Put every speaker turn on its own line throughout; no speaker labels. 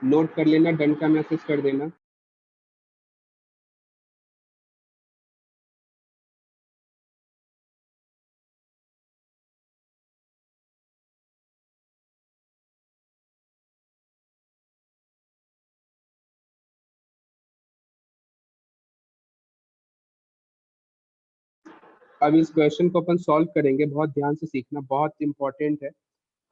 Note कर लेना, done का मैसेज कर देना। अब इस क्वेश्चन को अपन सॉल्व करेंगे, बहुत ध्यान से सीखना, बहुत इंपॉर्टेंट है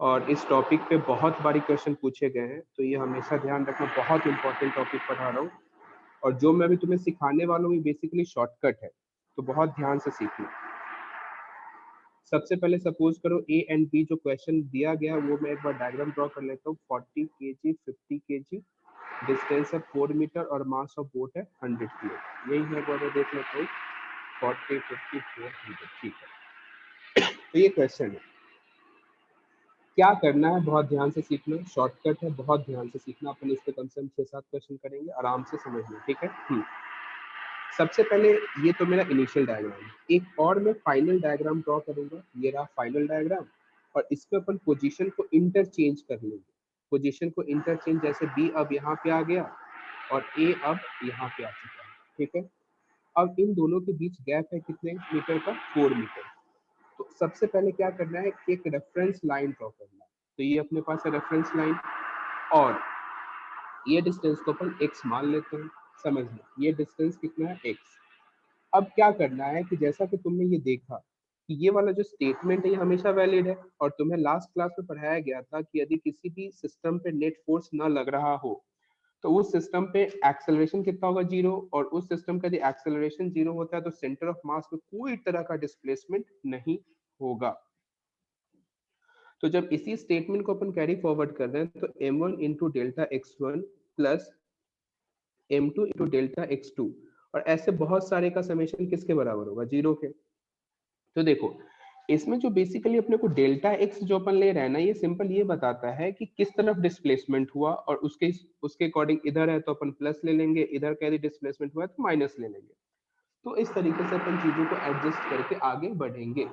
और इस टॉपिक पे बहुत बारी क्वेश्चन पूछे गए हैं, तो ये हमेशा ध्यान रखना, बहुत इंपॉर्टेंट टॉपिक पढ़ा रहा हूँ। और जो मैं अभी तुम्हें सिखाने वाला हूँ ये बेसिकली शॉर्टकट है, तो बहुत ध्यान से सीखना। सबसे पहले सपोज करो ए एंड बी जो क्वेश्चन दिया गया वो मैं एक बार डायग्राम ड्रॉ कर लेता हूँ। 40 kg 50 kg, डिस्टेंस है 4 मीटर और मास ऑफ बोट है 100 किलो। यही है, मैं देख लेता हूँ 40 50 400, ठीक है। तो ये क्वेश्चन है, क्या करना है बहुत ध्यान से सीखना, शॉर्टकट है, बहुत ध्यान से सीखना। अपन इस पे कम से कम 6-7 क्वेश्चन करेंगे, आराम से समझना, ठीक है। सबसे पहले ये तो मेरा इनिशियल डायग्राम है, एक और मैं फाइनल डायग्राम ड्रॉ करूंगा। ये रहा फाइनल डायग्राम और इस पे अपन पोजीशन को इंटरचेंज कर लेंगे। पोजीशन को इंटरचेंज, जैसे बी अब यहाँ पे आ गया और ए अब यहाँ पे आ चुका है, ठीक है। अब इन दोनों के बीच गैप है कितने मीटर का, 4 मीटर। तो सबसे पहले क्या करना है, एक रेफरेंस लाइन ड्रॉ करना है। तो ये अपने पास है रेफरेंस लाइन और ये डिस्टेंस को अपन x मान लेते हैं। समझ लो ये डिस्टेंस कितना है, x। अब क्या करना है कि जैसा कि तुमने ये देखा कि ये वाला जो स्टेटमेंट है ये हमेशा वैलिड है और तुम्हें लास्ट क्लास में पढ़ाया गया था कि यदि किसी भी सिस्टम पे नेट फोर्स ना लग रहा हो तो उस सिस्टम पे एक्सेलरेशन कितना होगा, 0। और उस सिस्टम का यदि एक्सेलरेशन 0 होता है तो सेंटर ऑफ मास में कोई तरह का डिस्प्लेसमेंट नहीं होगा। तो जब इसी स्टेटमेंट को अपन कैरी फॉरवर्ड कर रहे हैं तो m1 into delta x1 plus m2 into delta x2, और ऐसे बहुत सारे का समेशन किसके बराबर होगा, 0 के। तो देखो इसमें जो बेसिकली अपने को डेल्टा एक्स जो अपन ले रहे हैं ना, ये सिंपल ये बताता है कि किस तरफ डिस्प्लेसमेंट हुआ और उसके उसके अकॉर्डिंग इधर है तो अपन प्लस ले लेंगे, इधर का यदि डिस्प्लेसमेंट हुआ है तो माइनस ले लेंगे। तो इस तरीके से अपन चीजों को एडजस्ट करके आगे बढ़ेंगे।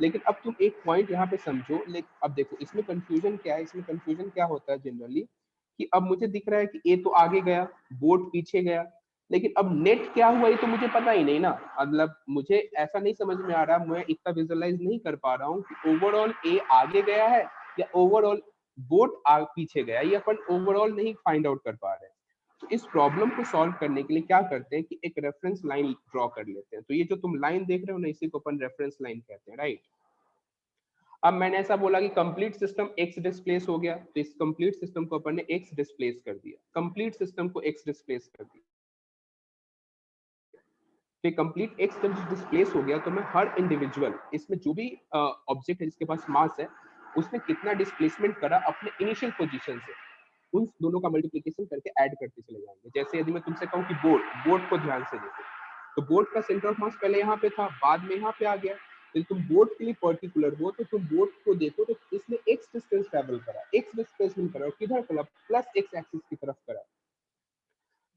लेकिन अब तुम एक पॉइंट यहाँ पे समझो, लेकिन अब देखो इसमें कंफ्यूजन क्या है, इसमें कंफ्यूजन क्या होता है जनरली कि अब मुझे दिख रहा है कि ए तो आगे गया, बोट पीछे गया, लेकिन अब नेट क्या हुआ ये तो मुझे पता ही नहीं ना। मतलब मुझे ऐसा नहीं समझ में आ रहा, मैं इतना विजुअलाइज नहीं कर पा रहा हूँ कि ओवरऑल ए आगे गया है या ओवरऑल बोट पीछे गया, ये अपन ओवरऑल नहीं फाइंड आउट कर पा रहे हैं। तो इस प्रॉब्लम को सॉल्व करने के लिए क्या करते हैं कि एक रेफरेंस लाइन ड्रॉ कर लेते हैं। तो ये जो तुम लाइन देख रहे हो ना, इसी को अपन रेफरेंस लाइन कहते हैं, राइट। अब मैंने ऐसा बोला कि कंप्लीट सिस्टम एक्स डिस्प्लेस हो गया, तो इस कंप्लीट सिस्टम को अपन ने एक्स डिस्प्लेस कर दिया, कंप्लीट सिस्टम को एक्स डिस्प्लेस कर दिया। तो कंप्लीट एक्स जब डिस्प्लेस हो गया तो मैं हर इंडिविजुअल इसमें जो भी ऑब्जेक्ट है जिसके पास मास है उसने कितना डिस्प्लेसमेंट करा अपने इनिशियल पोजीशन से, उन दोनों का मल्टीप्लिकेशन करके ऐड करते चले जाएंगे। जैसे यदि मैं तुमसे कहूँ कि बोर्ड को ध्यान से देखो, तो बोर्ड का सेंटर ऑफ मास पहले यहाँ पे था, बाद में यहाँ पे आ गया। तो तुम बोर्ड के लिए पर्टिकुलर हो तो तुम बोर्ड को देखो तो इसने एक्स डिस्टेंस ट्रेवल करा, एक्स डिस्प्लेसमेंट करा और किधर करा, प्लस एक्स एक्सिस की तरफ करा।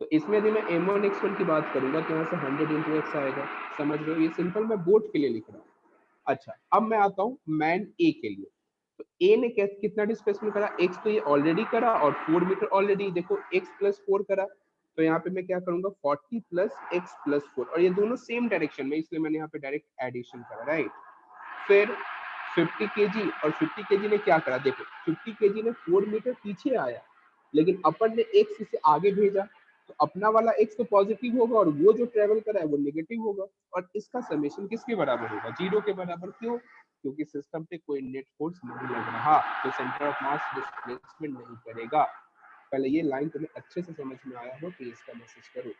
तो इसमें यदि मैं m1 x1 की बात करूंगा तो यहाँ से 100 इंटू एक्स आएगा। समझ रहे हो, ये सिंपल मैं बोर्ड के लिए लिख रहा हूँ। अच्छा अब मैं आता हूँ मैन ए के लिए। तो ए ने कितना डिस्प्लेसमेंट करा, एक्स तो ये ऑलरेडी करा और 4 मीटर ऑलरेडी, देखो एक्स प्लस 4 करा। तो यहाँ पे मैं क्या करूंगा 40 प्लस एक्स प्लस 4, और ये दोनों सेम डायरेक्शन में, इसलिए मैंने यहाँ पे डायरेक्ट एडिशन करा, राइट। फिर 50 केजी, और 50 केजी ने क्या करा, देखो 50 केजी ने 4 मीटर पीछे आया लेकिन अपन ने एक्स इसे आगे भेजा, तो अपना वाला एक्स तो पॉजिटिव होगा और वो जो ट्रेवल करा है वो नेगेटिव होगा, और इसका समेशन किसके बराबर होगा, 0 के बराबर। क्यों, क्योंकि सिस्टम पे कोई नेट फोर्स नहीं लग रहा तो सेंटर ऑफ मास डिस्प्लेसमेंट नहीं करेगा। पहले ये लाइन तुम्हें अच्छे से समझ में आया हो तो इसका मैसेज करो।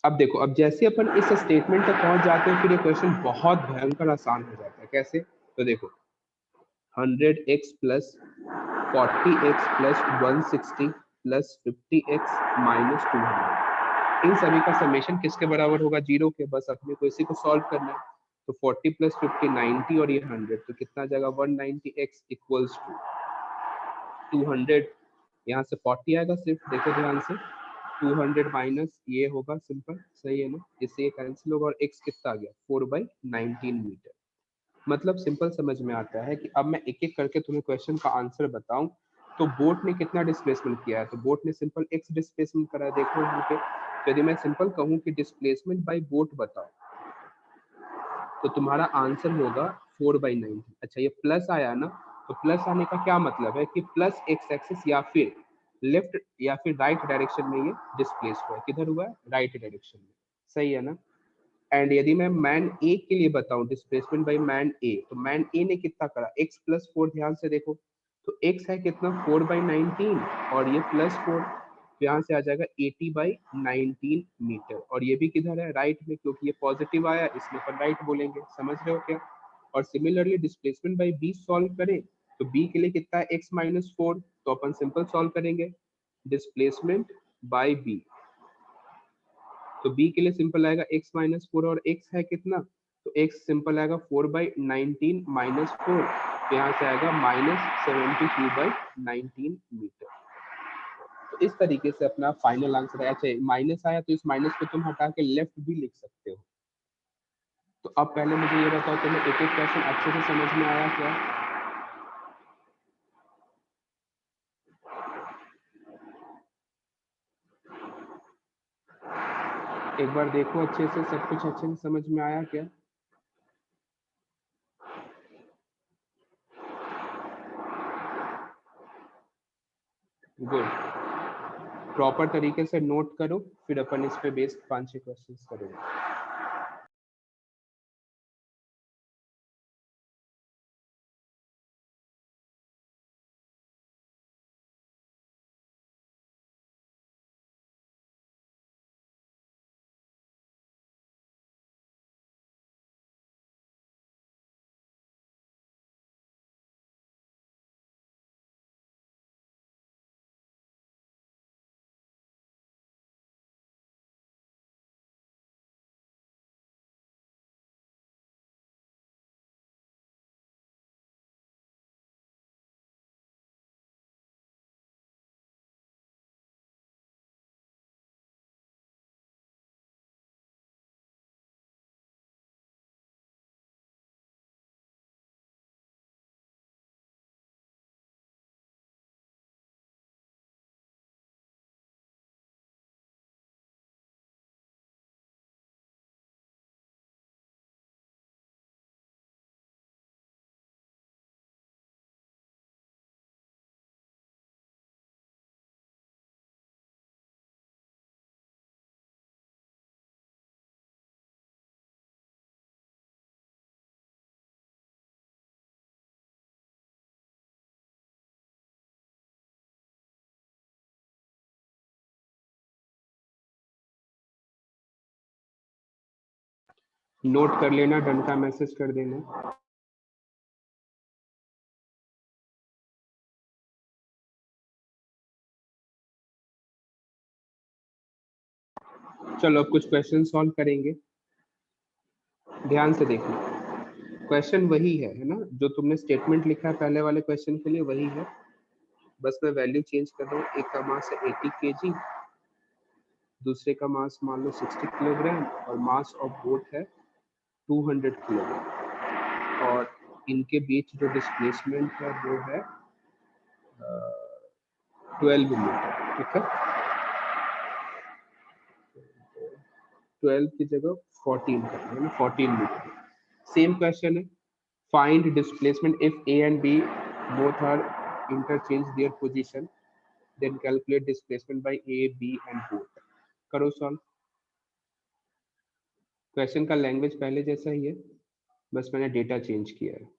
अब देखो, अब जैसे अपन इस स्टेटमेंट तक पहुंच जाते हैं फिर ये क्वेश्चन बहुत भयंकर आसान हो जाता है। कैसे, तो देखो 100x plus 40x plus 160 plus 50x minus 200, इन सभी का समेशन किसके बराबर होगा, 0 के। बस अपने को इसी को सॉल्व करना है। तो 40 प्लस 50 90 और ये 100, तो कितना आ जाएगा 190 x इक्वल्स टू 200। यहाँ से 40 आएगा, सिर्फ देखो ध्यान से, 200 माइनस ये होगा, सिंपल सही है ना, इससे ये कैंसिल होगा और x कितना आ गया 4/19 मीटर। मतलब सिंपल समझ में आता है कि अब मैं एक एक करके तुम्हें क्वेश्चन का आंसर बताऊं। तो बोट ने कितना डिस्प्लेसमेंट किया है, तो बोट ने सिंपल x डिस्प्लेसमेंट करा है, देखो यहाँ पे। तो यदि मैं सिंपल कहूँ कि डिस्प्लेसमेंट बाय बोट बताओ, तो तुम्हारा आंसर होगा 4/19। अच्छा ये प्लस आया ना, तो प्लस आने का क्या मतलब है कि प्लस एक्स एक्सिस या फिर लेफ्ट या फिर राइट डायरेक्शन में ये डिस्प्लेस हुआ है। किधर हुआ है, राइट डायरेक्शन में, सही है ना। एंड यदि मैं मैन ए के लिए बताऊं डिस्प्लेसमेंट बाय मैन ए, तो मैन ए ने कितना करा, x प्लस 4, ध्यान से देखो, तो x है कितना 4/19 और ये प्लस 4, तो यहाँ से आ जाएगा 80/19 मीटर। और ये भी किधर है, राइट में, क्योंकि ये पॉजिटिव आया इसलिए अपन राइट बोलेंगे, समझ रहे हो क्या। और similarly displacement by b solve करें, तो बी के लिए कितना है x माइनस 4, तो अपन सिंपल सॉल्व करेंगे डिस्प्लेसमेंट बाय बी। तो b के लिए सिंपल आएगा x माइनस 4 और x है कितना, तो x सिंपल आएगा 4/19 माइनस 4, तो यहाँ से आएगा -72/19 मीटर। तो इस तरीके से अपना फाइनल आंसर है। अच्छा माइनस आया तो इस माइनस को तुम हटा के लेफ्ट भी लिख सकते हो। तो अब पहले मुझे ये बताओ, तुम्हें एक एक क्वेश्चन अच्छे से समझ में आया क्या। एक बार देखो अच्छे से, सब कुछ अच्छे से समझ में आया क्या। गुड, प्रॉपर तरीके से नोट करो, फिर अपन इस पे बेस्ड 5-6 क्वेश्चंस करेंगे। नोट कर लेना, डन का मैसेज कर देना। चलो अब कुछ क्वेश्चन सॉल्व करेंगे, ध्यान से देखना। क्वेश्चन वही है ना, जो तुमने स्टेटमेंट लिखा है पहले वाले क्वेश्चन के लिए वही है, बस मैं वैल्यू चेंज कर रहा हूँ। एक का मास है 80 केजी, दूसरे का मास मान लो 60 किलोग्राम और मास ऑफ बोट है 200 किलोग्राम। और इनके बीच जो डिस्प्लेसमेंट है वो है 12 मीटर, ठीक है। 12 की जगह 14 करना है ना, 14 मीटर। सेम क्वेश्चन है, find displacement if a and b both are interchange their position, then calculate displacement by A B and both. करो सॉल्व। क्वेश्चन का लैंग्वेज पहले जैसा ही है, बस मैंने डेटा चेंज किया है।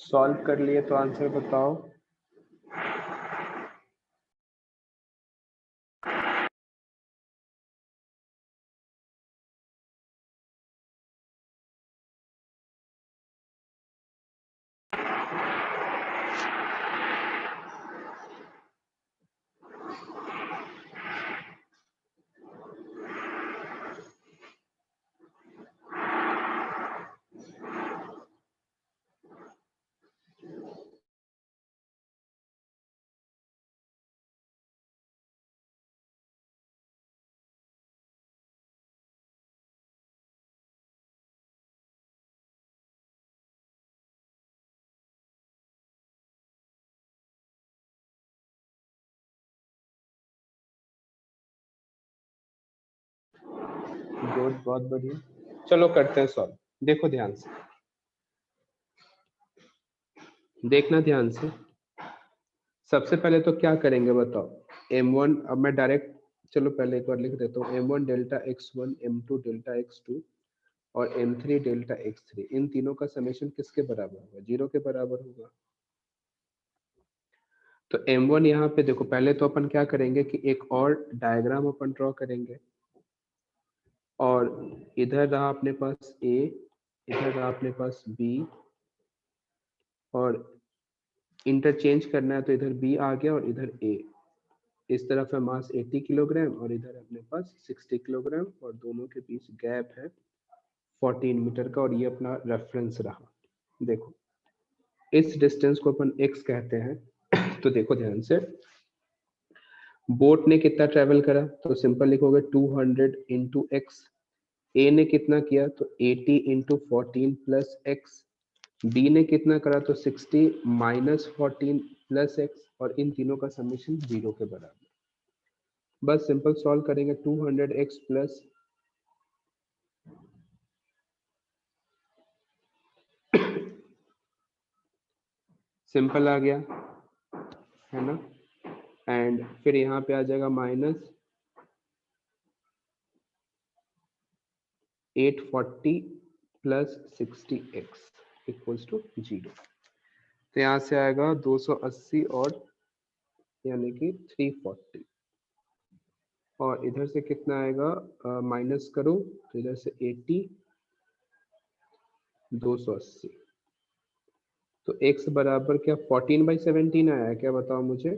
सॉल्व कर लिए तो आंसर बताओ। गुड, बहुत बढ़िया। चलो करते हैं सॉल्व। देखो ध्यान से, देखना ध्यान से। सबसे पहले तो क्या करेंगे बताओ। m1, अब मैं डायरेक्ट, चलो पहले एक बार लिख देता हूँ। m1 delta x1, m2 delta x2 और m3 डेल्टा x3, इन तीनों का समेशन किसके बराबर होगा? 0 के बराबर होगा। तो m1 यहाँ पे देखो, पहले तो अपन क्या करेंगे कि एक और डायग्राम अपन ड्रॉ करेंगे, और इधर रहा अपने पास a, इधर रहा अपने पास b, और इंटरचेंज करना है तो इधर b आ गया और इधर a। इस तरफ है मास 80 किलोग्राम और इधर अपने पास 60 किलोग्राम, और दोनों के बीच गैप है 14 मीटर का, और ये अपना रेफरेंस रहा। देखो इस डिस्टेंस को अपन x कहते हैं। तो देखो ध्यान से, बोट ने कितना ट्रेवल करा, तो सिंपल लिखोगे 200 इंटू एक्स। ए ने कितना किया, तो 80 इंटू 14 प्लस एक्स। बी ने कितना करा, तो 60 माइनस 14 प्लस एक्स, और इन तीनों का समेशन 0 के बराबर। बस सिंपल सॉल्व करेंगे। 200x प्लस सिंपल आ गया है ना, एंड फिर यहाँ पे आ जाएगा minus 840 plus 60x equals to 0। तो यहाँ से आएगा 280 और यानी कि 340, और इधर से कितना आएगा, माइनस करो तो इधर से 80, 280। तो x बराबर क्या 14/17 आया है क्या, बताओ मुझे।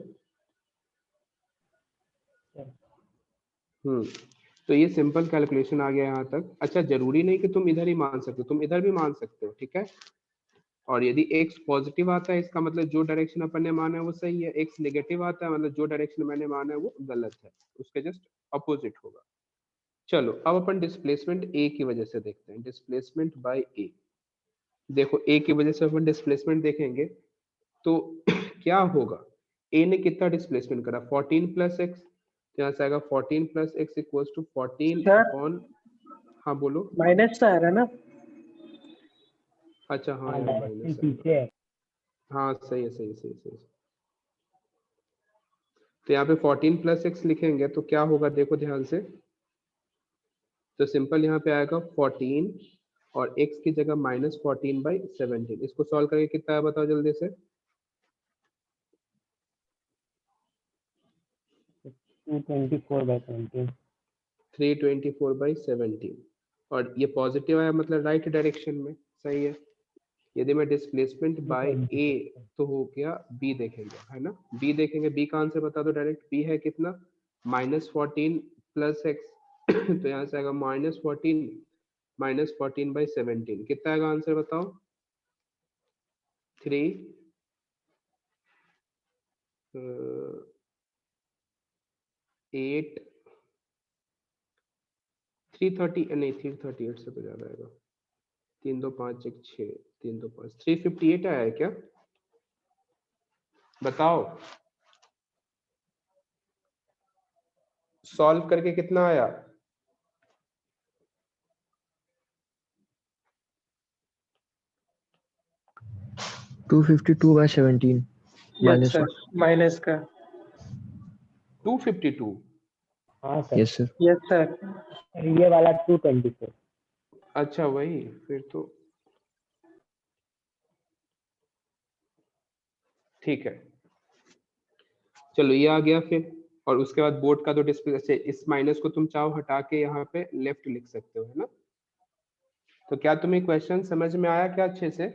तो ये सिंपल कैलकुलेशन आ गया यहाँ तक। अच्छा, जरूरी नहीं कि तुम इधर ही मान सकते हो, तुम इधर भी मान सकते हो, ठीक है। और यदि x पॉजिटिव आता है, इसका मतलब जो डायरेक्शन अपन ने माना है वो सही है। x नेगेटिव आता है, मतलब जो डायरेक्शन मैंने माना है वो गलत है, उसके जस्ट अपोजिट होगा। चलो अब अपन डिस्प्लेसमेंट a की वजह से देखते हैं। डिस्प्लेसमेंट बाय a, देखो a की वजह से अपन डिस्प्लेसमेंट देखेंगे तो क्या होगा। a ने कितना डिस्प्लेसमेंट करा, 14 प्लस एक्स। तो यहाँ से आएगा 14 plus x equals to 14
sir
upon, हाँ बोलो।
माइनस तो आ रहा ना।
अच्छा हाँ यार, माइनस
पीछे है।
हाँ सही है, सही सही सही। तो यहाँ पे 14 प्लस एक्स लिखेंगे तो क्या होगा, देखो ध्यान से। तो सिंपल यहाँ पे आएगा 14 और x की जगह माइनस 14/17। इसको सॉल्व करके कितना है बताओ जल्दी से।
224/17।
324/17, और ये पॉजिटिव आया मतलब राइट डायरेक्शन में, सही है। यदि मैं डिस्प्लेसमेंट बाय ए, तो हो गया बी देखेंगे, है ना। बी देखेंगे, बी का आंसर बता दो डायरेक्ट। बी है कितना, -14 प्लस एक्स। तो यहाँ से आएगा -14/17, कितना आएगा आंसर बताओ। 3 8 330 नहीं, 338 से तो ज्यादा आएगा। 3 2 5 1 6, 3 2 5, 358 आया है क्या, बताओ। सॉल्व करके कितना आया।
252/17
यस सर, माइनस का।
252।
हाँ sir,
yes sir.
Yes sir, ये वाला 224।
अच्छा वही, फिर तो ठीक है, चलो ये आ गया फिर। और उसके बाद बोर्ड का तो डिस्प्ले से इस माइनस को तुम चाहो हटा के यहाँ पे लेफ्ट लिख सकते हो, है ना। तो क्या तुम्हें क्वेश्चन समझ में आया क्या अच्छे से?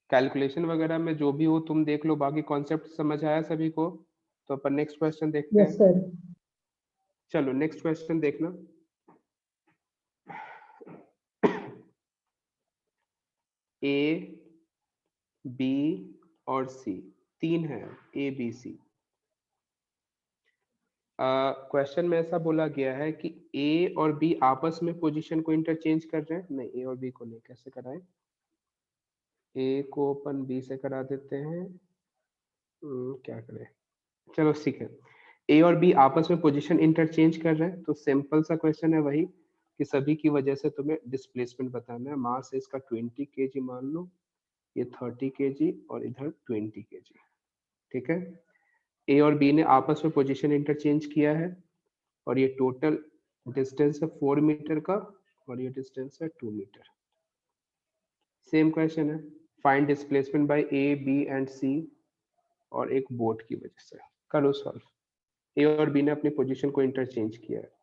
कैलकुलेशन वगैरह में जो भी हो तुम देख लो, बाकी कॉन्सेप्ट समझ आया सभी को? तो अपन नेक्स्ट क्वेश्चन देखते
यस
हैं।
सर।
चलो नेक्स्ट क्वेश्चन देखना। ए, बी और सी, तीन है, ए बी सी। क्वेश्चन में ऐसा बोला गया है कि ए और बी आपस में पोजीशन को इंटरचेंज कर रहे हैं। नहीं, ए और बी को नहीं, कैसे कराएं? ए को अपन बी से करा देते हैं। क्या करें, चलो ठीक है। ए और बी आपस में पोजीशन इंटरचेंज कर रहे हैं, तो सिंपल सा क्वेश्चन है वही कि सभी की वजह से तुम्हें डिस्प्लेसमेंट बताना है। मास है इसका 20 kg मान लो, ये 30 kg और इधर 20 kg। ठीक है, ए और बी ने आपस में पोजीशन इंटरचेंज किया है और ये टोटल डिस्टेंस है 4 मीटर का और ये डिस्टेंस है 2 मीटर। सेम क्वेश्चन है, find displacement by A B and C और एक बोट की वजह से। करो सॉल्व। ए और बी ने अपनी पोजीशन को इंटरचेंज किया है।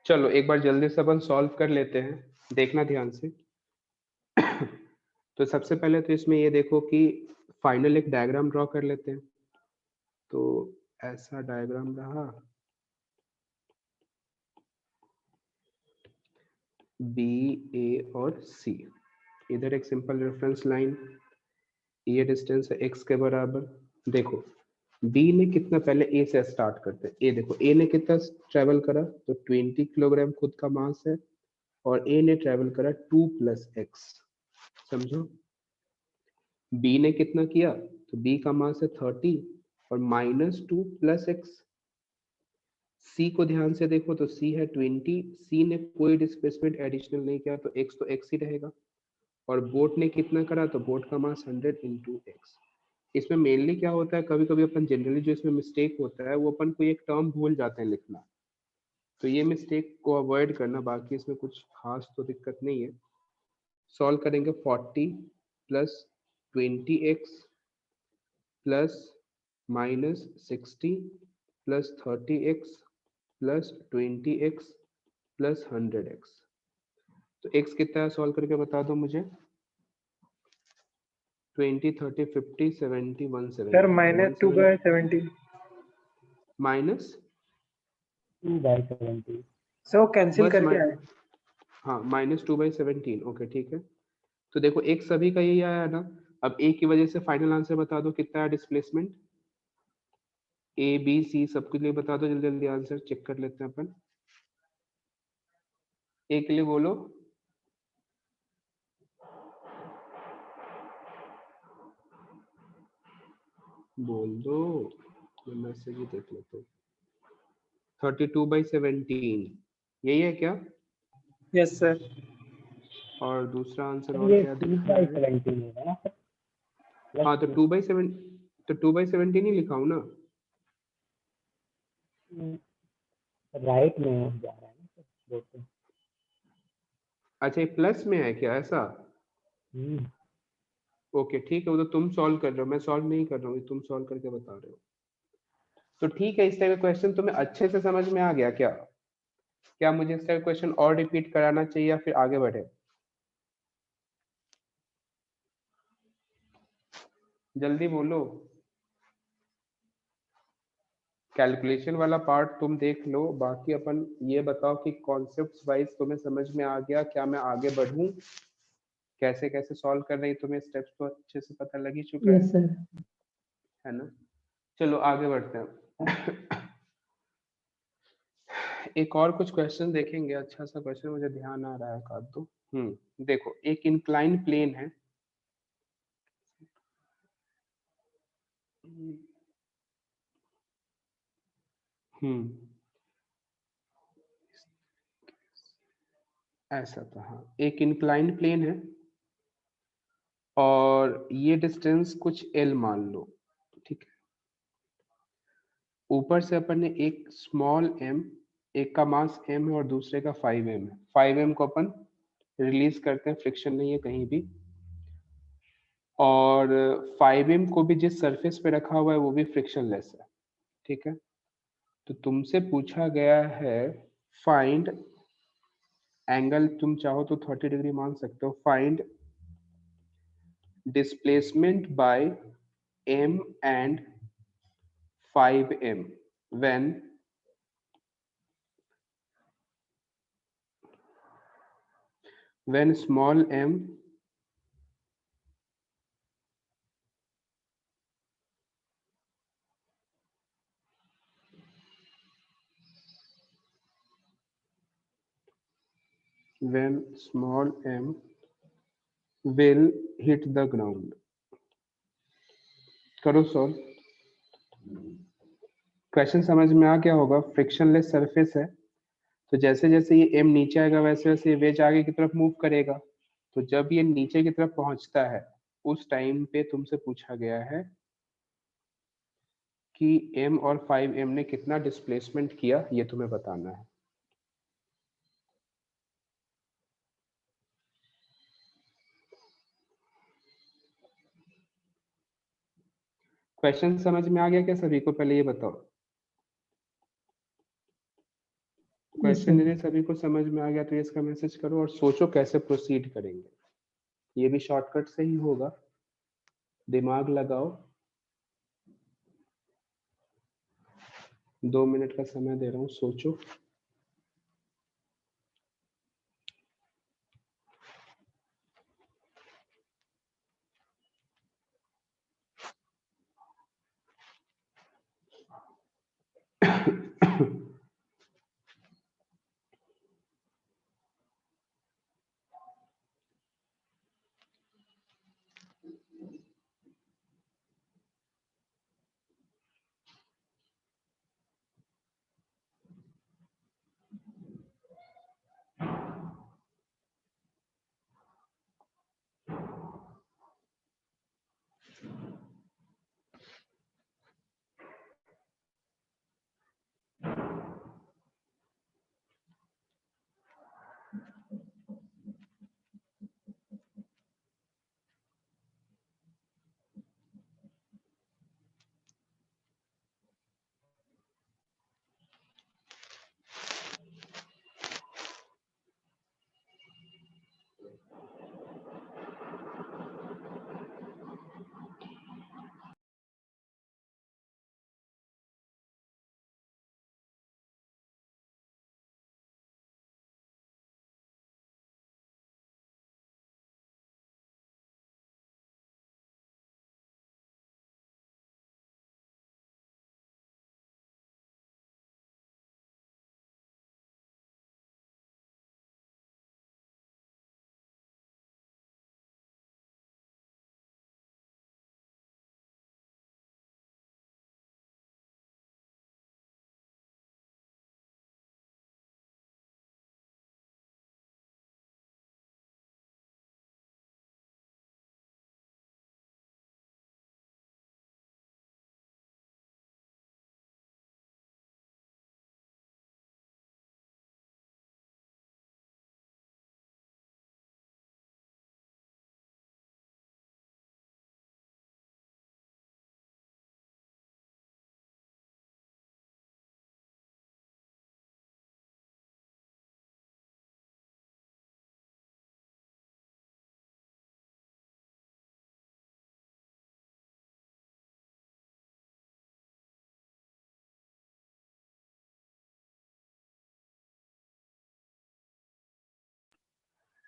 चलो एक बार जल्दी से अपन सॉल्व कर लेते हैं, देखना ध्यान से। तो सबसे पहले तो इसमें ये देखो कि फाइनल एक डायग्राम ड्रॉ कर लेते हैं। तो ऐसा डायग्राम रहा, बी, ए और सी। इधर एक सिंपल रेफरेंस लाइन, ये डिस्टेंस है x के बराबर। देखो बी ने कितना, पहले ए से स्टार्ट करते हैं। ए देखो, ए ने कितना ट्रेवल करा, तो 20 किलोग्राम खुद का मास है और ए ने ट्रेवल करा 2 + x। समझो, बी ने कितना किया, तो बी का मास है 30 और -2 + x। सी को ध्यान से देखो तो सी है 20, सी ने कोई डिस्प्लेसमेंट एडिशनल नहीं किया तो x ही रहेगा। और बोट ने कितना करा, तो बोट का मास 100 × x। इसमें मेनली क्या होता है, कभी कभी अपन जनरली जो इसमें मिस्टेक होता है वो अपन कोई एक टर्म भूल जाते हैं लिखना, तो ये मिस्टेक को अवॉइड करना। बाकी इसमें कुछ खास तो दिक्कत नहीं है। सॉल्व करेंगे 40 + 20x plus minus 60 plus 30x plus 20x plus 100x। तो x कितना है सॉल्व करके बता दो मुझे। 20, 30, 50, 70, 170।
Sir -2/17
minus
2/17। सो कैंसिल करके आए।
हाँ -2/17। ओके ठीक है। तो देखो एक सभी का यही आया ना। अब ए की वजह से फाइनल आंसर बता दो कितना है डिस्प्लेसमेंट। ए बी सी सबके लिए बता दो जल्दी जल्दी आंसर चेक कर लेते हैं अपन। ए के लिए बोलो। बोल दो, मैं मैसेज ही देख लेता हूँ। 32/17 यही है क्या?
Yes sir.
और दूसरा आंसर और
ये
क्या दिख रहा है?
2/17 होगा ना सर।
हाँ तो 2/7, तो 2/17 ही लिखा हूँ ना।
राइट में जा रहा है ना सर। देखो।
अच्छा ये प्लस में है क्या ऐसा? ओके ठीक है, वो तो तुम सॉल्व कर रहे हो, मैं सॉल्व नहीं कर रहा हूँ, तुम सॉल्व करके बता रहे हो। तो ठीक है, इस टाइप का क्वेश्चन तुम्हें अच्छे से समझ में आ गया क्या? क्या मुझे इस टाइप का क्वेश्चन और रिपीट कराना चाहिए या फिर आगे बढ़े? जल्दी बोलो। कैलकुलेशन वाला पार्ट तुम देख लो, बाकी अपन ये बताओ कि कॉन्सेप्ट्स वाइज तुम्हें समझ में आ गया क्या? मैं आगे बढ़ूं? कैसे कैसे सॉल्व कर रही तुम्हें स्टेप्स तो अच्छे से पता लग ही चुका
यस सर।
है ना? चलो आगे बढ़ते हैं। एक और कुछ क्वेश्चन देखेंगे। अच्छा सा क्वेश्चन मुझे ध्यान आ रहा है का दो। देखो एक इंक्लाइन प्लेन है। ऐसा था हाँ, एक इंक्लाइन प्लेन है और ये डिस्टेंस कुछ एल मान लो, ठीक है। ऊपर से अपन ने एक स्मॉल एम, एक का मास एम है और दूसरे का 5m है। 5m को अपन रिलीज करते हैं, फ्रिक्शन नहीं है कहीं भी। और 5m को भी जिस सरफेस पे रखा हुआ है वो भी फ्रिक्शनलेस है, ठीक है। तो तुमसे पूछा गया है फाइंड एंगल, तुम चाहो तो 30 डिग्री मान सकते हो। Find displacement bye m and 5m when small m when small m will hit the ground। करो सॉल्व। क्वेश्चन समझ में आ गया होगा। फ्रिक्शनलेस सरफेस है तो जैसे जैसे ये m नीचे आएगा वैसे वैसे ये वेज आगे की तरफ मूव करेगा। तो जब ये नीचे की तरफ पहुंचता है उस टाइम पे तुमसे पूछा गया है कि m और 5m ने कितना डिस्प्लेसमेंट किया, ये तुम्हें बताना है। क्वेश्चन समझ में आ गया क्या सभी को? पहले ये बताओ। क्वेश्चन यदि सभी को समझ में आ गया तो इसका मैसेज करो और सोचो कैसे प्रोसीड करेंगे। ये भी शॉर्टकट से ही होगा, दिमाग लगाओ। 2 मिनट का समय दे रहा हूँ, सोचो।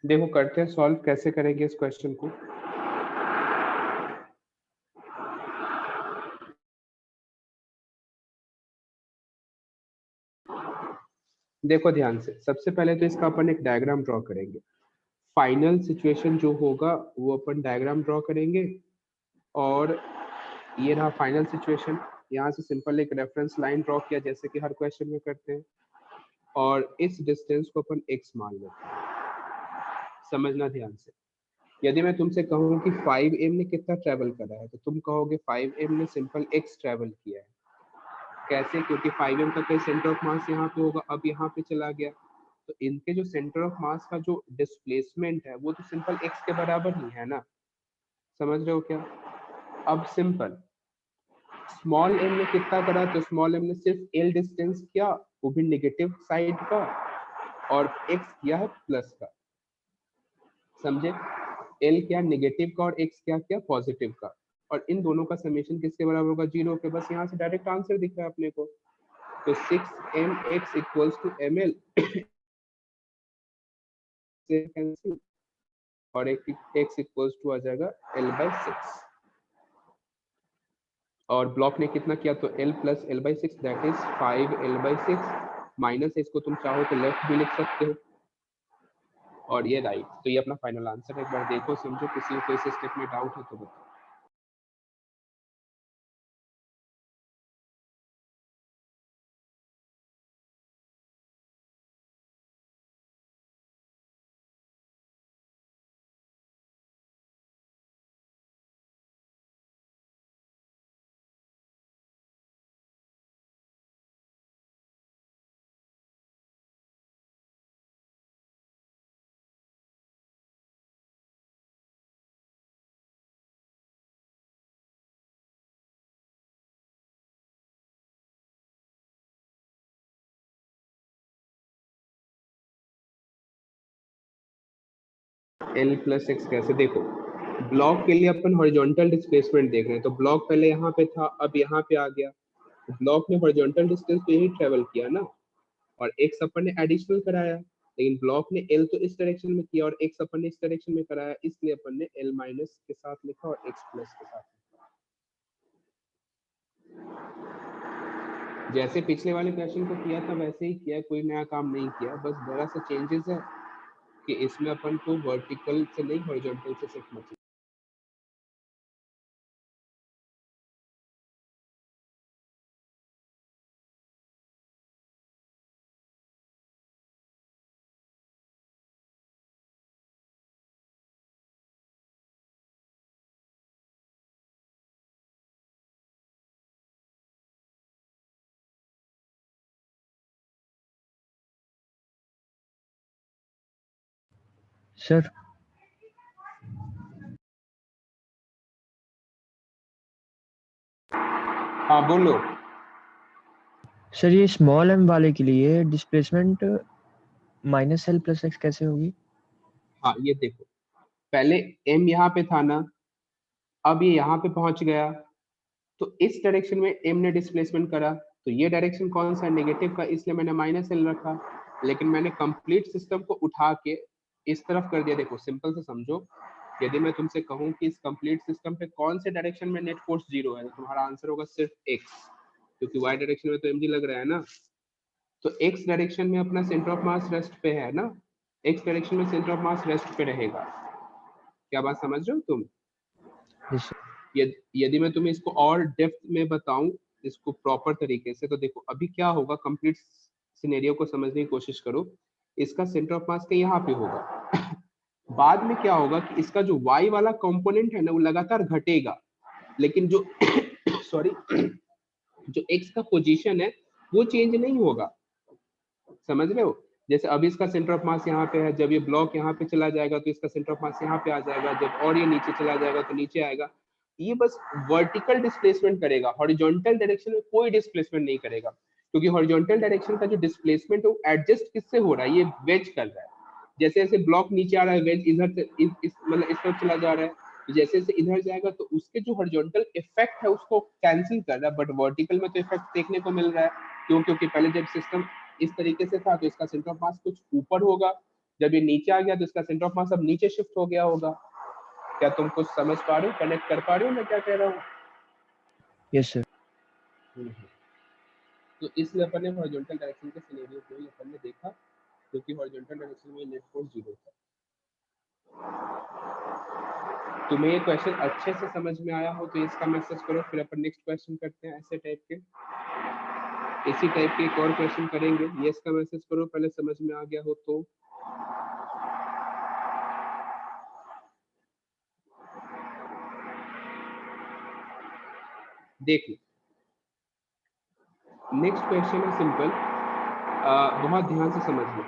देखो करते हैं सॉल्व, कैसे करेंगे इस क्वेश्चन को। देखो ध्यान से, सबसे पहले तो इसका अपन एक डायग्राम ड्रॉ करेंगे। फाइनल सिचुएशन जो होगा वो अपन डायग्राम ड्रॉ करेंगे, और ये रहा फाइनल सिचुएशन। यहाँ से सिंपल एक रेफरेंस लाइन ड्रॉ किया जैसे कि हर क्वेश्चन में करते हैं, और इस डिस्टेंस को अपन x मान लेते हैं। समझना ध्यान से, यदि मैं तुमसे कहूँ कि 5m ने कितना ट्रेवल करा है, तो तुम कहोगे 5m ने सिंपल x ट्रेवल किया है। कैसे? क्योंकि 5m का कोई सेंटर ऑफ मास यहाँ पे होगा, अब यहाँ पे चला गया, तो इनके जो सेंटर ऑफ मास का जो डिस्प्लेसमेंट है वो तो सिंपल x के बराबर ही है ना। समझ रहे हो क्या? अब सिंपल स्मॉल m ने कितना करा, तो स्मॉल m ने सिर्फ l डिस्टेंस किया, वो भी नेगेटिव साइड का, और x किया है प्लस का। समझे? l क्या नेगेटिव का और x क्या किया पॉजिटिव का, और इन दोनों का समेशन किसके बराबर होगा? 0 के। बस यहाँ से डायरेक्ट आंसर दिख रहा है अपने को। तो 6mx इक्वल्स टू ml से कैंसिल, और एक x इक्वल्स टू आ जाएगा l/6। और ब्लॉक ने कितना किया, तो l plus l/6 that is 5l/6, minus इसको तुम चाहो तो लेफ्ट भी लिख सकते हो, और ये राइट। तो ये अपना फाइनल आंसर है। एक बार देखो समझो, किसी को इस स्टेप में डाउट है तो बताओ। l प्लस एक्स कैसे? देखो ब्लॉक के लिए अपन हॉरिजॉन्टल डिस्प्लेसमेंट देख रहे हैं, तो ब्लॉक पहले यहाँ पे था, अब यहाँ पे आ गया। ब्लॉक ने हॉरिजॉन्टल डिस्टेंस पे ही ट्रेवल किया ना, और एक्स अपन ने एडिशनल कराया, लेकिन ब्लॉक ने एल तो इस डायरेक्शन में किया और एक्स अपन ने इस डायरेक्शन में कराया, इसलिए अपन ने एल माइनस के साथ लिखा और एक्स प्लस के साथ लिखा। जैसे पिछले वाले क्वेश्चन को किया था वैसे ही किया, कोई नया काम नहीं किया, बस जरा सा चेंजेस है कि इसमें अपन को वर्टिकल से नहीं हॉरिजॉन्टल से सिर्फ मतलब।
सर
हाँ बोलो।
सर ये स्मॉल m वाले के लिए डिस्प्लेसमेंट -l+x कैसे होगी?
हाँ ये देखो, पहले m यहाँ पे था ना, अब ये यहाँ पे पहुंच गया, तो इस डायरेक्शन में m ने डिस्प्लेसमेंट करा, तो ये डायरेक्शन कौन सा? नेगेटिव का, इसलिए मैंने -l रखा। लेकिन मैंने कंप्लीट सिस्टम को उठा के इस तरफ कर दिया। देखो सिंपल से समझो, यदि मैं तुमसे कहूं कि इस कंप्लीट सिस्टम पे कौन से डायरेक्शन में नेट फोर्स 0 है, तो तुम्हारा आंसर होगा सिर्फ x, क्योंकि y डायरेक्शन में तो mg लग रहा है ना। तो x डायरेक्शन में अपना सेंटर ऑफ मास रेस्ट पे है ना, x डायरेक्शन में सेंटर ऑफ मास रेस्ट पे रहेगा। क्या बात समझ रहे हो तुम? यदि मैं तुम्हें इसको और डेप्थ में बताऊं, इसको प्रॉपर तरीके से, तो देखो अभी क्या होगा, कंप्लीट सिनेरियो को समझने की कोशिश करो। इसका सेंटर ऑफ मास का यहाँ पे होगा बाद में क्या होगा कि इसका जो y वाला कंपोनेंट है ना वो लगातार घटेगा, लेकिन जो सॉरी जो x का पोजीशन है वो चेंज नहीं होगा। समझ रहे हो? जैसे अभी इसका सेंटर ऑफ मास यहाँ पे है, जब ये ब्लॉक यहाँ पे चला जाएगा तो इसका सेंटर ऑफ मास यहाँ पे आ जाएगा, जब और ये नीचे चला जाएगा तो नीचे आएगा। ये बस वर्टिकल डिस्प्लेसमेंट करेगा, हॉरिजॉन्टल डायरेक्शन में कोई डिस्प्लेसमेंट नहीं करेगा, क्योंकि हॉरिजॉन्टल डायरेक्शन का जो डिस्प्लेसमेंट है वो एडजस्ट किससे हो रहा है? ये वेज कर रहा है। जैसे जैसे ब्लॉक नीचे आ रहा है, वेज इधर से मतलब इस तरफ चला जा रहा है, तो जैसे जैसे इधर जाएगा तो उसके जो हॉरिजॉन्टल इफेक्ट है उसको कैंसिल कर रहा है, बट वर्टिकल में तो इफेक्ट देखने को मिल रहा है। क्यों? क्योंकि पहले जब सिस्टम इस तरीके से था तो इसका सेंटर ऑफ मास कुछ ऊपर होगा, जब ये नीचे आ गया तो इसका सेंटर ऑफ मास अब नीचे शिफ्ट हो गया होगा। क्या तुम कुछ समझ पा रहे हो, कनेक्ट कर पा रहे हो मैं क्या कह रहा हूँ?
Yes sir.
तो इसलिए अपन ने हॉरिजॉन्टल डायरेक्शन के सिनेरियो को ही अपन ने देखा, क्योंकि हॉरिजॉन्टल डायरेक्शन में नेट फोर्स 0 था। तुम्हें ये क्वेश्चन अच्छे से समझ में आया हो तो इसका मैसेज करो, फिर अपन नेक्स्ट क्वेश्चन करते हैं ऐसे टाइप के। इसी टाइप के एक और क्वेश्चन करेंगे, ये इसका मैसेज करो पहले समझ में आ गया हो तो। देखिए नेक्स्ट क्वेश्चन है सिंपल, बहुत ध्यान से समझना।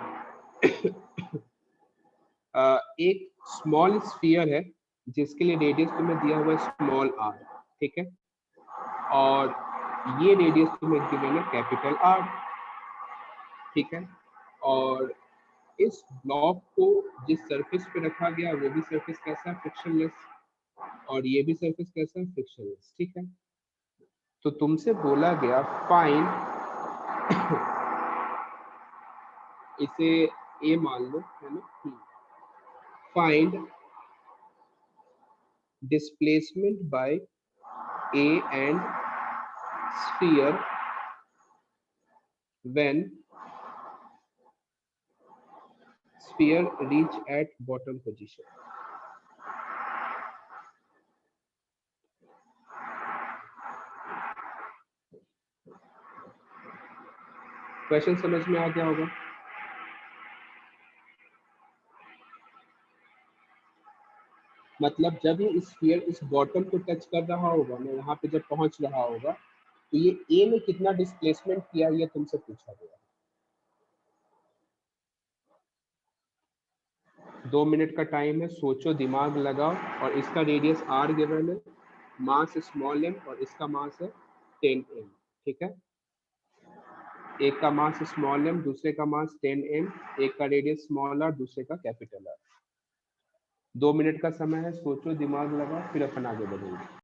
एक स्मॉल स्फीयर है जिसके लिए रेडियस तुम्हें दिया हुआ है स्मॉल r, ठीक है, और ये रेडियस तुम्हें गिवन है कैपिटल R, ठीक है, और इस ब्लॉक को जिस सरफेस पे रखा गया वो भी सरफेस कैसा है, फ्रिक्शनलेस, और ये भी सरफेस कैसा है, फ्रिक्शनलेस, ठीक है। तो तुमसे बोला गया फाइंड, इसे ए मान लो, है ना, find displacement by A and sphere when sphere reach at bottom position। Question समझ में आ गया होगा। मतलब जब ये स्फीयर इस बॉटम को टच कर रहा होगा ना, यहाँ पे जब पहुंच रहा होगा, तो ये ए में कितना डिस्प्लेसमेंट किया ये तुमसे पूछा गया। 2 मिनट का टाइम है, सोचो, दिमाग लगाओ, और इसका रेडियस r गिवन है, मास स्मॉल m और इसका मास है 10m, ठीक है। एक का मास स्मॉल m, दूसरे का मास 10m, एक का रेडियस स्मॉल r, दूसरे का कैपिटल R। 2 मिनट का समय है, सोचो, दिमाग लगाओ, फिर अपन आगे बढ़ेंगे।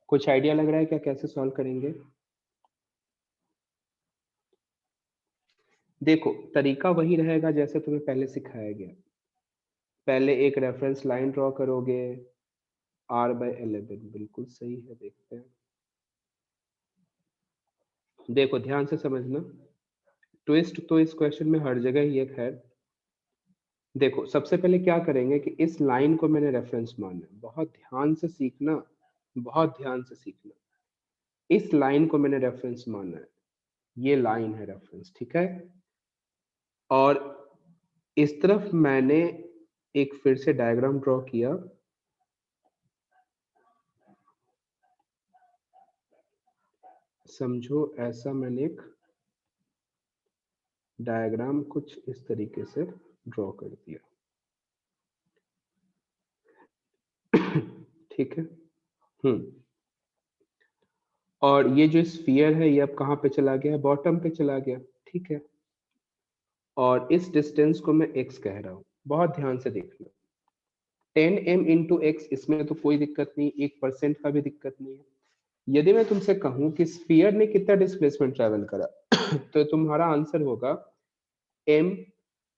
कुछ आइडिया लग रहा है क्या कैसे सॉल्व करेंगे? देखो तरीका वही रहेगा जैसे तुम्हें पहले सिखाया गया। पहले एक रेफरेंस लाइन ड्रॉ करोगे, r/11, बिल्कुल सही है। देखते हैं, देखो ध्यान से समझना, ट्विस्ट तो इस क्वेश्चन में हर जगह ही है। खैर देखो, सबसे पहले क्या करेंगे कि इस लाइन को मैंने रेफरेंस माना है, बहुत ध्यान से सीखना, बहुत ध्यान से सीखना। इस लाइन को मैंने रेफरेंस माना है, ये लाइन है रेफरेंस, ठीक है। और इस तरफ मैंने एक फिर से डायग्राम ड्रॉ किया, समझो ऐसा मैंने एक डायग्राम कुछ इस तरीके से ड्रॉ कर दिया। ठीक है। और ये जो स्फीयर है ये अब कहाँ पे चला गया, बॉटम पे चला गया। ठीक है, और इस डिस्टेंस को मैं x कह रहा हूं, बहुत ध्यान से देखना। 10m इंटू एक्स, इसमें तो कोई दिक्कत नहीं, 1% का भी दिक्कत नहीं है। यदि मैं तुमसे कहूं कि स्फीयर ने कितना डिस्प्लेसमेंट ट्रेवल करा तो तुम्हारा आंसर होगा m।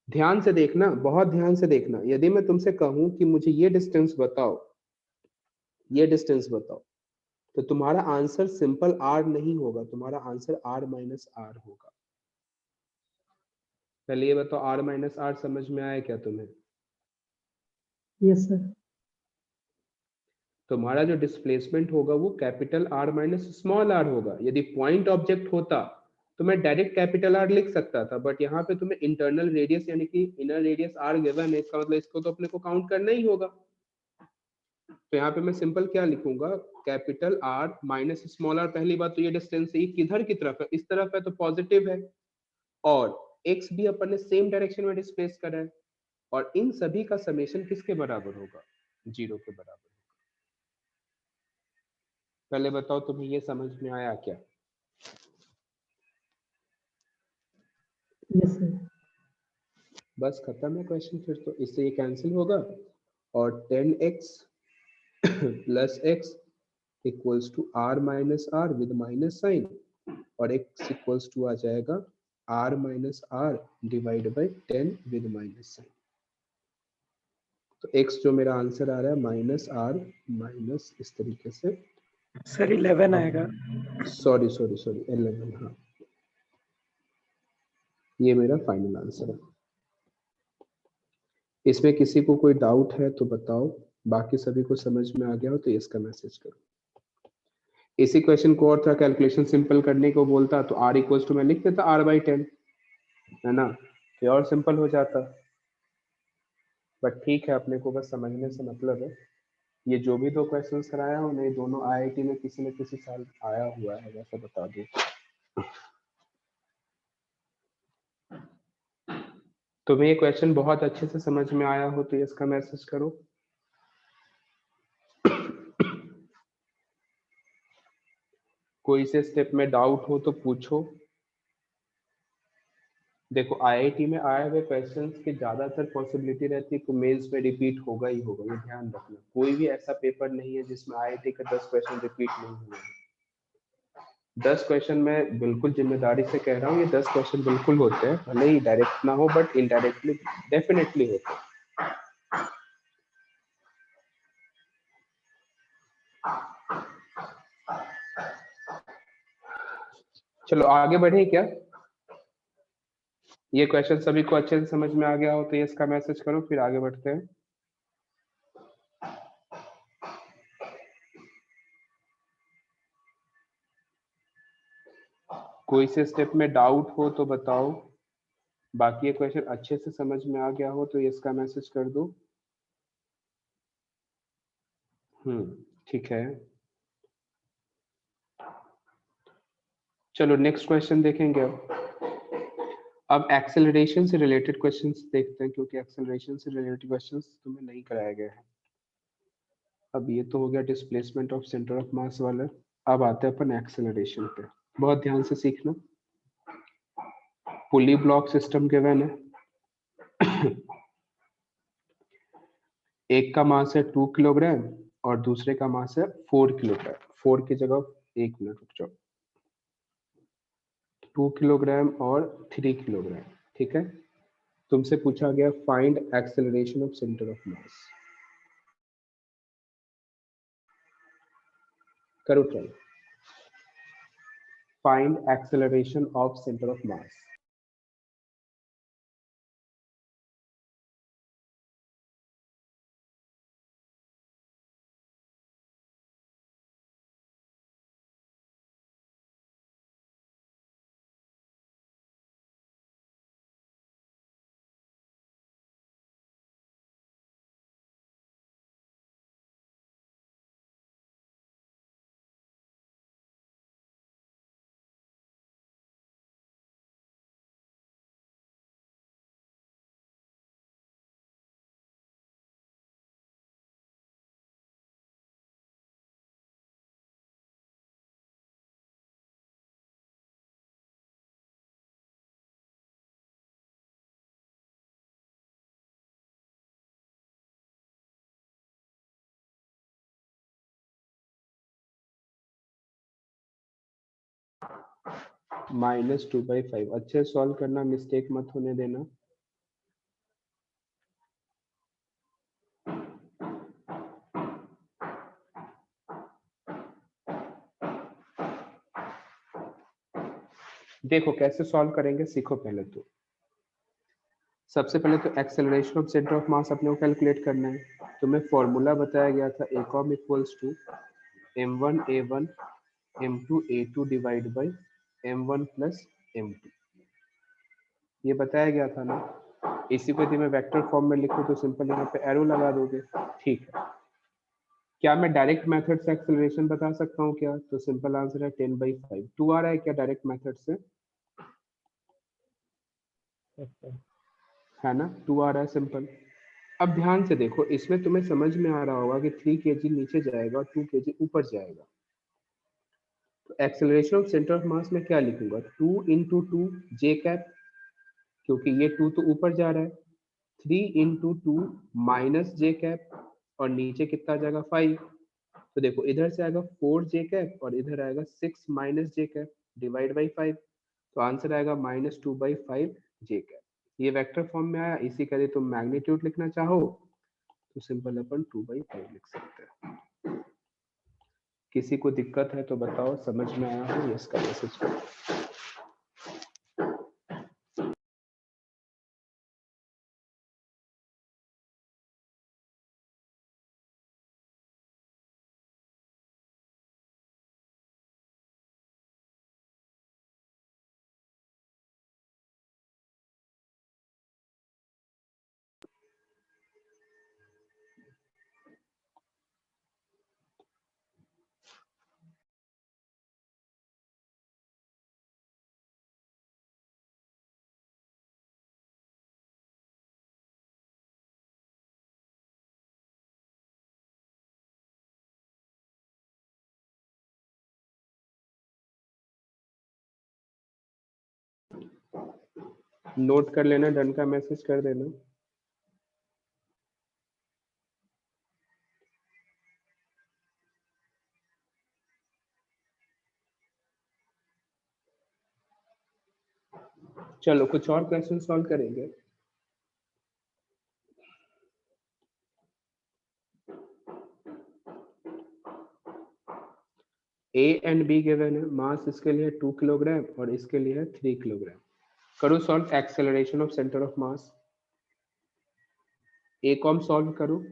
ध्यान से देखना, बहुत ध्यान से देखना। यदि मैं तुमसे कहूं कि मुझे ये डिस्टेंस बताओ, ये डिस्टेंस बताओ, तो तुम्हारा आंसर सिंपल r नहीं होगा, तुम्हारा आंसर r माइनस आर होगा। पहले ये बताओ, r माइनस आर समझ में आया क्या तुम्हें?
Yes sir.
तुम्हारा जो डिस्प्लेसमेंट होगा वो capital R minus small r होगा। यदि पॉइंट ऑब्जेक्ट होता तो मैं डायरेक्ट कैपिटल R लिख सकता था, बट यहाँ पे तुम्हें इंटरनल रेडियस यानी कि इनर रेडियस r गिवन है, इसका मतलब इसको तो अपने को काउंट करना ही होगा। तो यहाँ पे मैं सिंपल क्या लिखूंगा, capital R minus small r। पहली बात तो ये डिस्टेंस है, किधर की तरफ है, इस तरफ है तो पॉजिटिव है, और x भी अपन ने सेम डायरेक्शन में डिस्प्लेस करा है, और इन सभी का समेशन किसके बराबर होगा, 0 के बराबर। पहले बताओ तुम्हें ये समझ में आया क्या?
Yes sir.
बस खत्म है क्वेश्चन, फिर तो इससे ये कैंसिल होगा, और 10x plus x equals to r minus r with minus sign, और x इक्वल्स टू आ जाएगा r minus r divide by 10 with minus sign. तो x जो मेरा आंसर आ रहा है माइनस आर माइनस इस तरीके से
सर 11 आएगा।
सॉरी सॉरी सॉरी 11, हाँ ये मेरा फाइनल आंसर है। इसमें किसी को कोई डाउट है तो बताओ, बाकी सभी को समझ में आ गया हो तो इसका मैसेज करो। इसी क्वेश्चन को और थोड़ा कैलकुलेशन सिंपल करने को बोलता तो r इक्वल्स टू मैं लिख देता r/10, है ना, ये और सिंपल हो जाता। बट ठीक है, अपने को बस समझने से मतलब है। ये जो भी दो क्वेश्चंस कराया हूँ ये दोनों आईआईटी में किसी न किसी साल आया हुआ है, वैसा बता दूं। तुम्हें ये क्वेश्चन बहुत अच्छे से समझ में आया हो तो इसका मैसेज करो। कोई से स्टेप में डाउट हो तो पूछो। देखो आईआईटी में आए हुए क्वेश्चंस की ज्यादातर पॉसिबिलिटी रहती है कि मेंस में रिपीट होगा ही होगा, ये ध्यान रखना। कोई भी ऐसा पेपर नहीं है जिसमें आईआईटी का 10 क्वेश्चन रिपीट नहीं हुआ है। 10 क्वेश्चन मैं बिल्कुल जिम्मेदारी से कह रहा हूँ, ये 10 क्वेश्चन बिल्कुल होते हैं, भले ही डायरेक्ट ना हो बट इनडायरेक्टली डेफिनेटली होते हैं। चलो आगे बढ़े क्या? ये क्वेश्चन सभी को अच्छे से समझ में आ गया हो तो ये इसका मैसेज करो, फिर आगे बढ़ते हैं। कोई से स्टेप में डाउट हो तो बताओ, बाकी ये क्वेश्चन अच्छे से समझ में आ गया हो तो ये इसका मैसेज कर दो। ठीक है, चलो नेक्स्ट क्वेश्चन देखेंगे। अब एक्सेलरेशन से रिलेटेड क्वेश्चंस देखते हैं, क्योंकि एक्सेलरेशन से रिलेटेड क्वेश्चंस तुम्हें नहीं कराया गया है। अब ये तो हो गया डिस्प्लेसमेंट ऑफ सेंटर ऑफ मास वाला। अब आते हैं अपन एक्सेलरेशन पे, बहुत ध्यान से सीखना। पुली ब्लॉक सिस्टम गिवन है। एक का मास है 2 किलोग्राम और दूसरे का मास है 4 किलोग्राम। 4 की जगह 1 मिनट रुक जाओ, 2 किलोग्राम और 3 किलोग्राम। ठीक है, तुमसे पूछा गया find acceleration of centre of mass. करो try, find acceleration of centre of mass. -2/5। अच्छे सॉल्व करना, मिस्टेक मत होने देना। देखो कैसे सॉल्व करेंगे, सीखो पहले तो। सबसे पहले तो एक्सेलरेशन ऑफ सेंटर ऑफ मास अपने को कैलकुलेट करना है। तुम्हें फॉर्मूला बताया गया था ACOM equals to m1a1 m2a2 divide by m1 plus m2, ये बताया गया था ना। इसी को यदि मैं वेक्टर फॉर्म में लिखूं तो सिंपल यहाँ पे एरो लगा दोगे। ठीक है, क्या मैं डायरेक्ट मेथड से एक्सेलरेशन बता सकता हूँ क्या? तो सिंपल आंसर है 10/5। 2 आ रहा है क्या डायरेक्ट मेथड से? है ना, 2 आ रहा है सिंपल। अब ध्यान से देखो, इसमें तुम्हें समझ में आ रहा होगा कि 3 kg नीचे जाएगा और 2 kg ऊपर जाएगा। तो एक्सेलरेशन ऑफ सेंटर ऑफ मास में क्या लिखूंगा? 2 × 2 j कैप, क्योंकि ये 2 तो ऊपर जा रहा है। 3 × 2 माइनस j कैप, और नीचे कितना आ जाएगा? 5। तो देखो इधर से आएगा 4 j कैप और इधर आएगा 6 minus j cap divide by 5। तो आंसर आएगा -2/5 j कैप। ये वेक्टर फॉर्म में आया। इसी का यदि तुम मैग्नीट्यूड लिखना चाहो तो सिंपल अपन 2/5 लिख सकते हैं। किसी को दिक्कत है तो बताओ, समझ में आया हो? यस का मैसेज करो। नोट कर लेना, डन का मैसेज कर देना। चलो कुछ और क्वेश्चन सॉल्व करेंगे। ए एंड बी गिवन है, मास इसके लिए 2 किलोग्राम और इसके लिए है 3 किलोग्राम। करो solve acceleration of centre of mass. ACOM solve करो।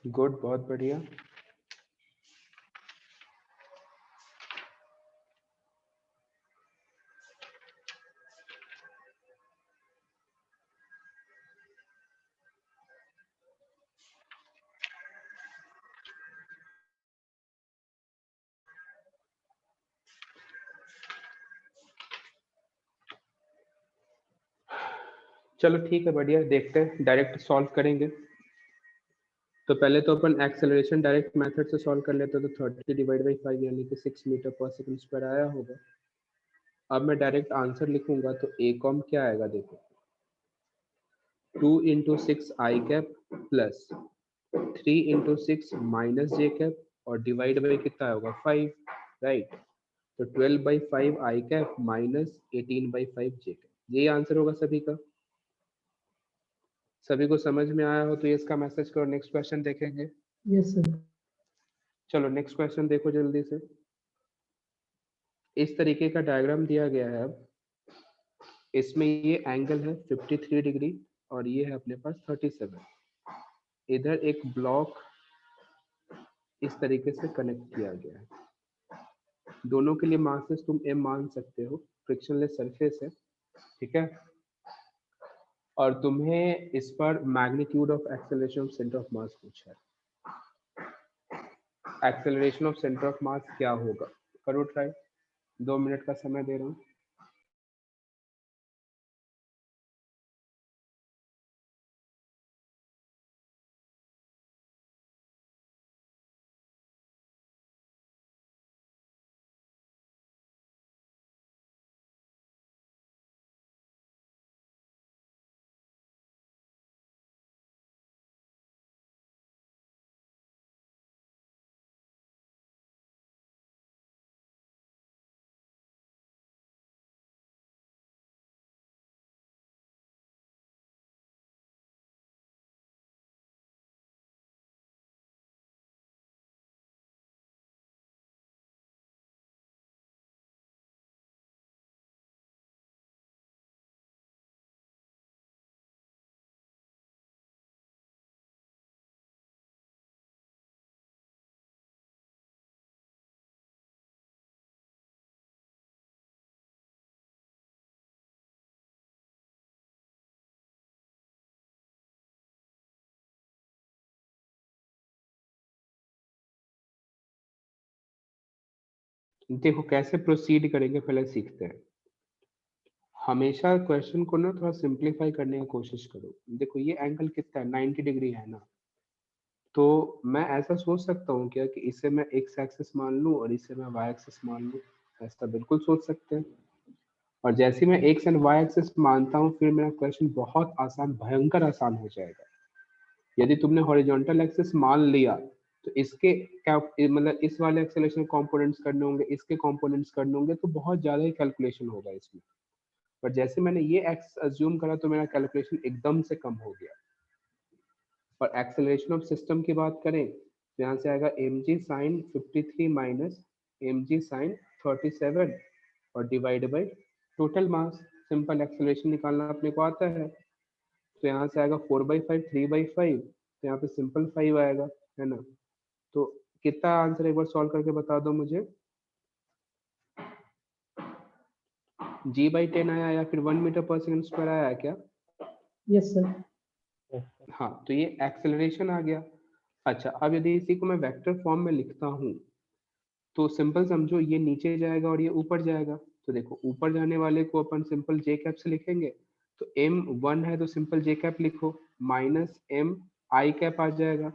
गुड, बहुत बढ़िया। चलो ठीक है, बढ़िया। देखते हैं, डायरेक्ट सॉल्व करेंगे। तो पहले तो अपन एक्सेलरेशन डायरेक्ट मेथड से सॉल्व कर लेते हैं। तो 30 डिवाइड बाई 5 यानी कि 6 मीटर पर सेकंड स्क्वायर आया होगा। अब मैं डायरेक्ट आंसर लिखूंगा तो ए कॉम क्या आएगा, देखो 2 इंटू 6 आई कैप प्लस 3 इंटू 6 माइनस जे कैप और डिवाइड बाई कितना होगा 5, राइट। तो 12/5 आई कैप माइनस 18/5 जे कैप, यही आंसर होगा सभी का। सभी को समझ में आया हो तो ये इसका मैसेज करो, नेक्स्ट क्वेश्चन देखेंगे।
Yes sir.
चलो नेक्स्ट क्वेश्चन देखो जल्दी से। इस तरीके का डायग्राम दिया गया है। अब इसमें ये एंगल है 53 डिग्री और ये है अपने पास 37। इधर एक ब्लॉक इस तरीके से कनेक्ट किया गया है। दोनों के लिए मासेस तुम m मान सकते हो, फ्रिक्शनलेस सरफेस है, ठीक है। और तुम्हें इस पर magnitude of acceleration of centre of मास पूछा है। एक्सेलरेशन ऑफ सेंटर ऑफ मास क्या होगा, करो ट्राई। 2 मिनट का समय दे रहा हूँ। देखो कैसे प्रोसीड करेंगे पहले सीखते हैं। हमेशा क्वेश्चन को ना थोड़ा सिंप्लीफाई करने की कोशिश करो। देखो ये एंगल कितना है, 90 डिग्री है ना। तो मैं ऐसा सोच सकता हूँ क्या कि इसे मैं एक्स एक्सिस मान लूँ और इसे मैं वाई एक्सिस मान लूँ, ऐसा बिल्कुल सोच सकते हैं। और जैसे ही मैं एक्स एंड वाई एक्सिस मानता हूँ फिर मेरा क्वेश्चन बहुत आसान, भयंकर आसान हो जाएगा। यदि तुमने हॉरिजॉन्टल एक्सिस मान लिया तो इसके क्या मतलब इस वाले एक्सेलरेशन कंपोनेंट्स करने होंगे, इसके कंपोनेंट्स करने होंगे, तो बहुत ज्यादा ही कैलकुलेशन होगा इसमें। पर जैसे मैंने ये एक्स अज्यूम करा तो मेरा कैलकुलेशन एकदम से कम हो गया। और एक्सेलरेशन ऑफ सिस्टम की बात करें तो यहाँ से आएगा mg sine 53 minus mg sine 37 और divide by total mass. Simple acceleration निकालना अपने को आता है। तो यहाँ से आएगा 4/5 3/5, तो यहाँ पे सिंपल 5 आएगा, है ना। तो कितना आंसर एक बार सॉल्व करके बता दो मुझे। g/10 आया या फिर 1 मीटर पर सेकंड स्क्वायर आया क्या?
Yes sir.
हाँ, तो ये एक्सेलरेशन आ गया। अच्छा, अब यदि इसी को मैं वेक्टर फॉर्म में लिखता हूँ तो सिंपल समझो, ये नीचे जाएगा और ये ऊपर जाएगा। तो देखो ऊपर जाने वाले को अपन सिंपल जे कैप से लिखेंगे। तो m1 है तो सिंपल जे कैप लिखो, माइनस m आई कैप आ जाएगा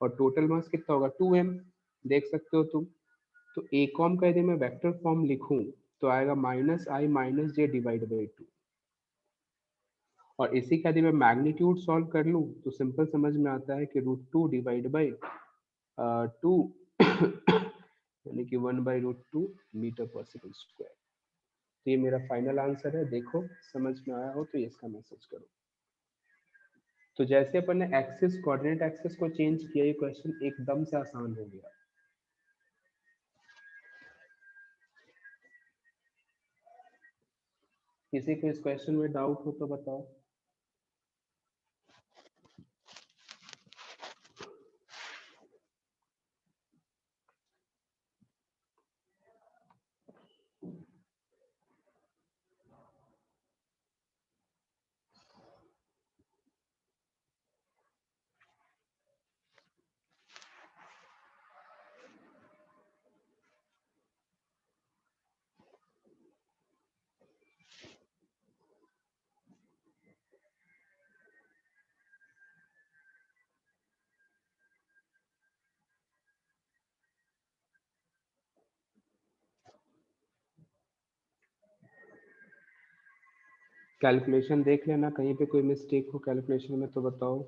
और टोटल मास कितना होगा 2m, देख सकते हो तुम। तो ए कॉम का यदि मैं वेक्टर फॉर्म लिखूं तो आएगा minus I minus J divide by 2। और इसी का यदि मैं मैग्नीट्यूड सॉल्व कर लूं तो सिंपल समझ में आता है कि √2 डिवाइड बाई 2 यानी कि 1/√2 मीटर पर सेकंड स्क्वायर। तो ये मेरा फाइनल आंसर है। देखो समझ में आया हो तो ये इसका मैसेज करो। तो जैसे अपन ने एक्सिस कोऑर्डिनेट एक्सिस को चेंज किया, ये क्वेश्चन एकदम से आसान हो गया। किसी को इस क्वेश्चन में डाउट हो तो बताओ। कैलकुलेशन देख लेना, कहीं पे कोई मिस्टेक हो कैलकुलेशन में तो बताओ।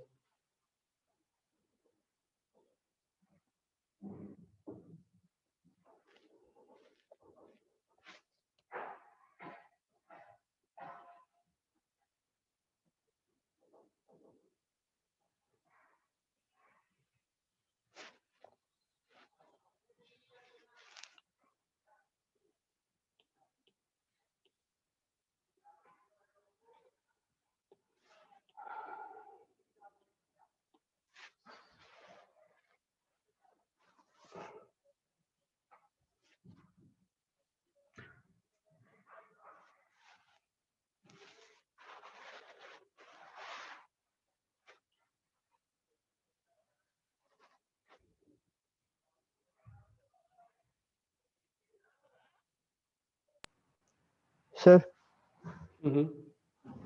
सर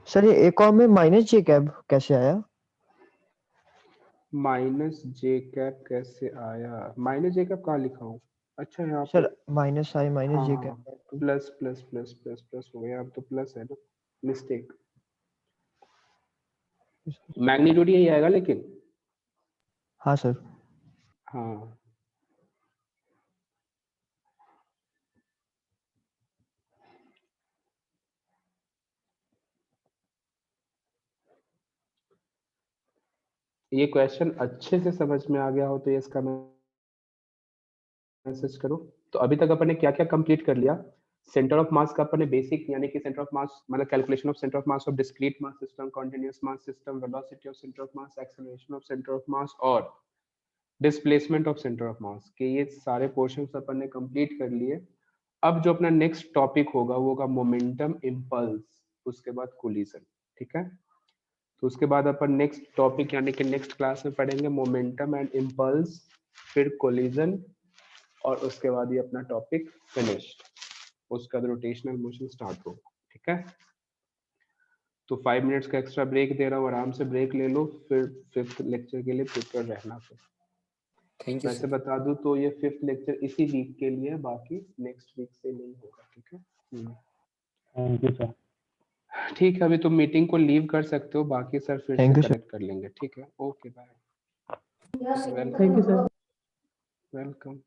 सर ये एक और में माइनस जे कैब कैसे आया?
माइनस जे कैप कैसे आया? माइनस जे कैप कहाँ लिखा हूँ? अच्छा यहाँ पे,
सर माइनस आई माइनस जे
हाँ
cab.
Plus plus plus plus plus हो गया, अब तो प्लस है ना, मिस्टेक। मैग्नीट्यूड यही आएगा लेकिन,
हाँ सर।
हाँ ये क्वेश्चन अच्छे से समझ में आ गया हो तो ये इसका मैसेज करो। तो अभी तक अपन ने क्या क्या कंप्लीट कर लिया? सेंटर ऑफ मास का अपन ने बेसिक, यानी कि सेंटर ऑफ मास मतलब calculation of centre of mass of discrete mass system, continuous mass system, velocity of centre of mass, acceleration of centre of mass और displacement of centre of mass के, ये सारे portions अपन ने complete कर लिए। अब जो अपना नेक्स्ट टॉपिक होगा वो होगा मोमेंटम इम्पल्स, उसके बाद कोलिजन। ठीक है, तो उसके बाद अपन नेक्स्ट टॉपिक यानी कि नेक्स्ट क्लास में पढ़ेंगे मोमेंटम एंड इम्पल्स, फिर कोलिजन, और उसके बाद ये अपना टॉपिक फिनिश्ड, उसका रोटेशनल मोशन स्टार्ट होगा। ठीक है, तो 5 मिनट्स का एक्स्ट्रा ब्रेक दे रहा हूँ, आराम से ब्रेक ले लो, फिर 5th लेक्चर के लिए प्रिपेयर रहना। फिर
थैंक यू
वैसे
सर।
बता दूं तो ये 5th लेक्चर इसी वीक के लिए, बाकी नेक्स्ट वीक से नहीं होगा। ठीक है,
थैंक यू सर।
ठीक है, अभी तुम मीटिंग को लीव कर सकते हो, बाकी सर फिर से
Thank you, sir.
कनेक्ट कर लेंगे। ठीक है, okay bye.
Thank you, sir.
Welcome.